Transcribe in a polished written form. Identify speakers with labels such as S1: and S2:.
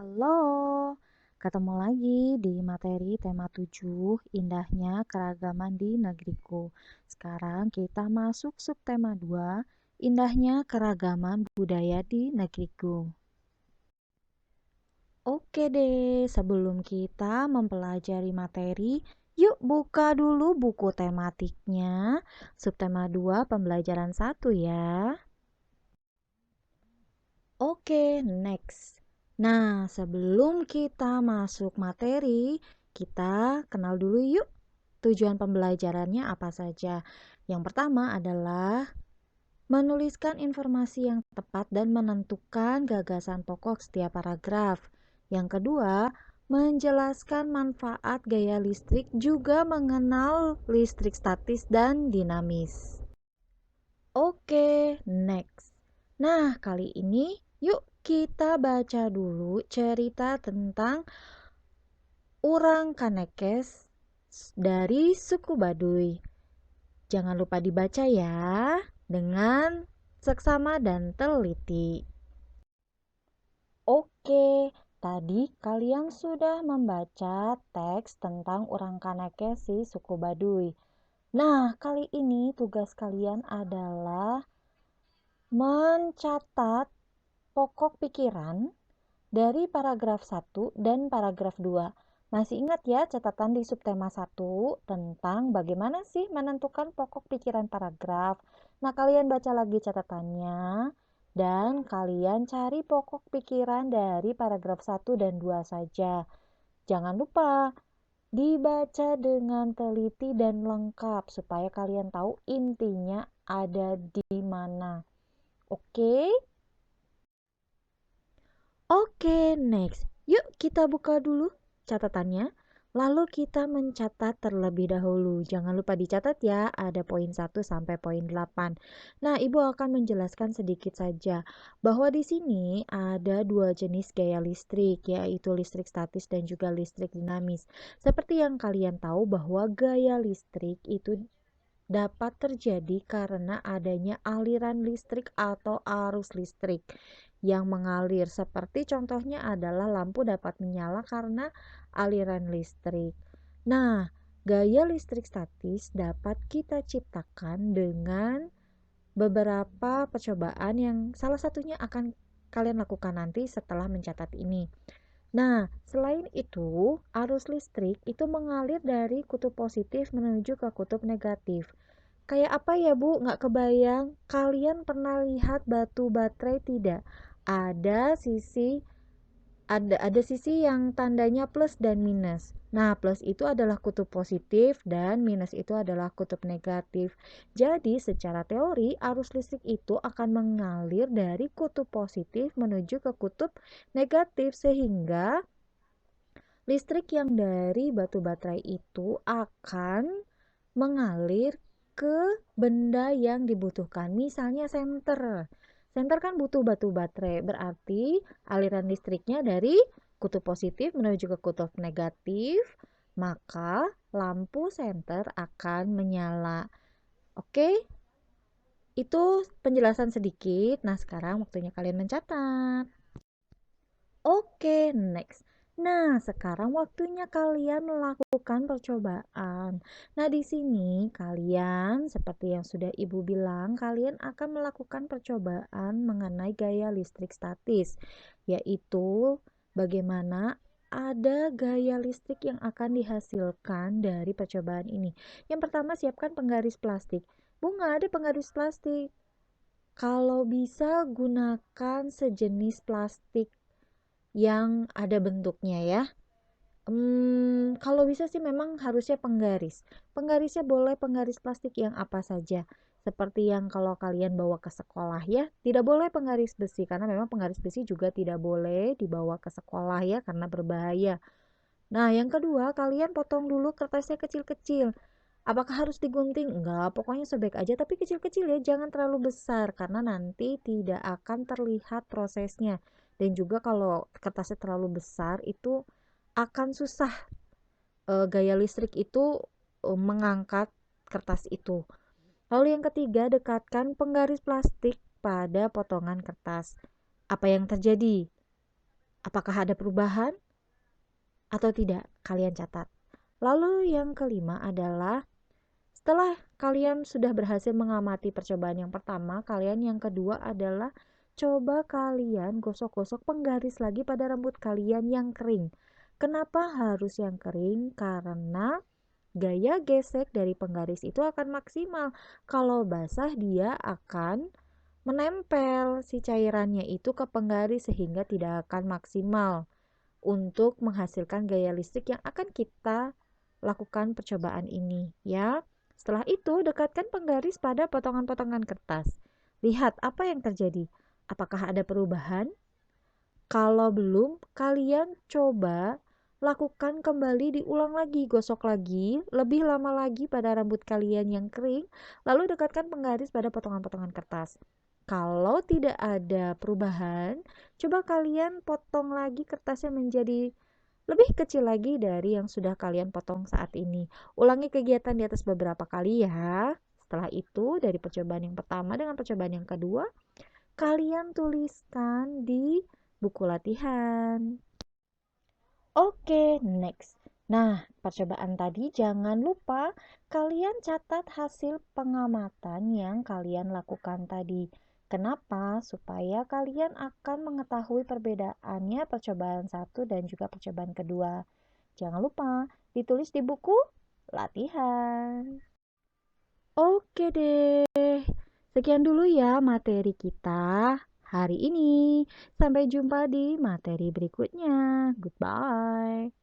S1: Halo, ketemu lagi di materi tema 7, indahnya keragaman di negeriku. Sekarang kita masuk subtema 2, indahnya keragaman budaya di negeriku. Oke deh, sebelum kita mempelajari materi, yuk buka dulu buku tematiknya. Subtema 2 pembelajaran 1 ya. Oke, next. Nah, sebelum kita masuk materi, kita kenal dulu yuk tujuan pembelajarannya apa saja. Yang pertama adalah menuliskan informasi yang tepat dan menentukan gagasan pokok setiap paragraf. Yang kedua, menjelaskan manfaat gaya listrik juga mengenal listrik statis dan dinamis. Oke, next. Nah, kali ini yuk kita baca dulu cerita tentang Urang Kanekes dari suku Baduy. Jangan lupa dibaca ya, dengan seksama dan teliti. Oke, tadi kalian sudah membaca teks tentang Urang Kanekes si suku Baduy. Nah, kali ini tugas kalian adalah mencatat pokok pikiran dari paragraf 1 dan paragraf 2. Masih ingat ya catatan di subtema 1 tentang bagaimana sih menentukan pokok pikiran paragraf. Nah, kalian baca lagi catatannya dan kalian cari pokok pikiran dari paragraf 1 dan 2 saja. Jangan lupa dibaca dengan teliti dan lengkap supaya kalian tahu intinya ada di mana. Oke? Oke, next. Yuk kita buka dulu catatannya. Lalu kita mencatat terlebih dahulu. Jangan lupa dicatat ya, ada poin 1 sampai poin 8. Nah, Ibu akan menjelaskan sedikit saja bahwa di sini ada dua jenis gaya listrik, yaitu listrik statis dan juga listrik dinamis. Seperti yang kalian tahu bahwa gaya listrik itu dapat terjadi karena adanya aliran listrik atau arus listrik yang mengalir. Seperti contohnya adalah lampu dapat menyala karena aliran listrik. Nah, gaya listrik statis dapat kita ciptakan dengan beberapa percobaan yang salah satunya akan kalian lakukan nanti setelah mencatat ini. Nah, selain itu, arus listrik itu mengalir dari kutub positif menuju ke kutub negatif. Kayak apa ya Bu? Nggak kebayang. Kalian pernah lihat batu baterai tidak? Ada sisi ada sisi yang tandanya plus dan minus. Nah, plus itu adalah kutub positif dan minus itu adalah kutub negatif. Jadi, secara teori arus listrik itu akan mengalir dari kutub positif menuju ke kutub negatif sehingga listrik yang dari batu baterai itu akan mengalir ke benda yang dibutuhkan. Misalnya senter. Senter kan butuh batu baterai, berarti aliran listriknya dari kutub positif menuju ke kutub negatif, maka lampu senter akan menyala. Oke, itu penjelasan sedikit. Nah, sekarang waktunya kalian mencatat. Oke, next. Nah, sekarang waktunya kalian melakukan percobaan. Nah, di sini kalian, seperti yang sudah Ibu bilang, kalian akan melakukan percobaan mengenai gaya listrik statis, yaitu bagaimana ada gaya listrik yang akan dihasilkan dari percobaan ini. Yang pertama, siapkan penggaris plastik. Bu, nggak ada penggaris plastik. Kalau bisa, gunakan sejenis plastik yang ada bentuknya ya. Kalau bisa sih memang harusnya penggaris. Penggarisnya boleh penggaris plastik yang apa saja. Seperti yang kalau kalian bawa ke sekolah ya. Tidak boleh penggaris besi karena memang penggaris besi juga tidak boleh dibawa ke sekolah ya karena berbahaya. Nah, yang kedua, kalian potong dulu kertasnya kecil-kecil. Apakah harus digunting? Enggak, pokoknya sebaik aja tapi kecil-kecil ya, jangan terlalu besar karena nanti tidak akan terlihat prosesnya. Dan juga kalau kertasnya terlalu besar itu akan susah gaya listrik itu mengangkat kertas itu. Lalu yang ketiga, dekatkan penggaris plastik pada potongan kertas. Apa yang terjadi? Apakah ada perubahan atau tidak? Kalian catat. Lalu yang kelima adalah setelah kalian sudah berhasil mengamati percobaan yang pertama, kalian yang kedua adalah coba kalian gosok-gosok penggaris lagi pada rambut kalian yang kering. Kenapa harus yang kering? Karena gaya gesek dari penggaris itu akan maksimal. Kalau basah dia akan menempel si cairannya itu ke penggaris sehingga tidak akan maksimal untuk menghasilkan gaya listrik yang akan kita lakukan percobaan ini ya. Setelah itu dekatkan penggaris pada potongan-potongan kertas. Lihat apa yang terjadi. Apakah ada perubahan? Kalau belum, kalian coba lakukan kembali, diulang lagi, gosok lagi, lebih lama lagi pada rambut kalian yang kering, lalu dekatkan penggaris pada potongan-potongan kertas. Kalau tidak ada perubahan, coba kalian potong lagi kertasnya menjadi lebih kecil lagi dari yang sudah kalian potong saat ini. Ulangi kegiatan di atas beberapa kali ya. Setelah itu, dari percobaan yang pertama dengan percobaan yang kedua, kalian tuliskan di buku latihan. Oke, next. Nah, percobaan tadi jangan lupa kalian catat hasil pengamatan yang kalian lakukan tadi. Kenapa? Supaya kalian akan mengetahui perbedaannya percobaan satu dan juga percobaan kedua. Jangan lupa ditulis di buku latihan. Oke deh, sekian dulu ya materi kita hari ini. Sampai jumpa di materi berikutnya. Goodbye.